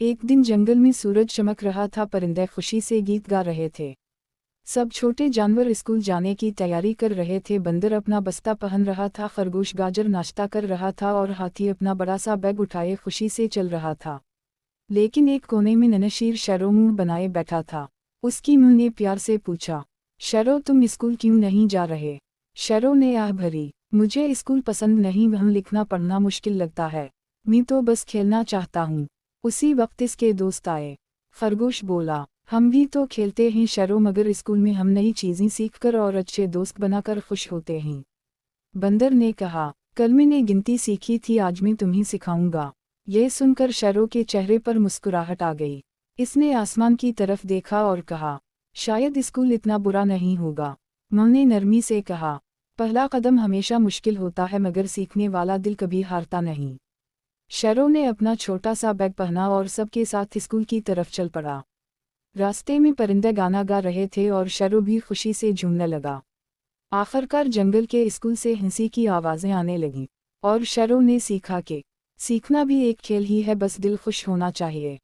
एक दिन जंगल में सूरज चमक रहा था, परिंदे खुशी से गीत गा रहे थे। सब छोटे जानवर स्कूल जाने की तैयारी कर रहे थे। बंदर अपना बस्ता पहन रहा था, खरगोश गाजर नाश्ता कर रहा था और हाथी अपना बड़ा सा बैग उठाए खुशी से चल रहा था। लेकिन एक कोने में ननशीर शैरो मुंह बनाए बैठा था। उसकी मुंह ने प्यार से पूछा, शैरो तुम स्कूल क्यों नहीं जा रहे? शैरो ने आह भरी, मुझे स्कूल पसंद नहीं, वहाँ लिखना पढ़ना मुश्किल लगता है। मैं तो बस खेलना चाहता हूँ। उसी वक्त इसके दोस्त आए। खरगोश बोला, हम भी तो खेलते हैं शैरो, मगर स्कूल में हम नई चीज़ें सीखकर और अच्छे दोस्त बनाकर खुश होते हैं। बंदर ने कहा, कल मैंने गिनती सीखी थी, आज मैं तुम्हें सिखाऊंगा। यह सुनकर शैरो के चेहरे पर मुस्कुराहट आ गई। इसने आसमान की तरफ देखा और कहा, शायद स्कूल इतना बुरा नहीं होगा। माँ ने नरमी से कहा, पहला कदम हमेशा मुश्किल होता है, मगर सीखने वाला दिल कभी हारता नहीं। शैरो ने अपना छोटा सा बैग पहना और सबके साथ स्कूल की तरफ चल पड़ा। रास्ते में परिंदे गाना गा रहे थे और शैरो भी खुशी से झूमने लगा। आखिरकार जंगल के स्कूल से हंसी की आवाज़ें आने लगीं और शैरो ने सीखा कि सीखना भी एक खेल ही है, बस दिल खुश होना चाहिए।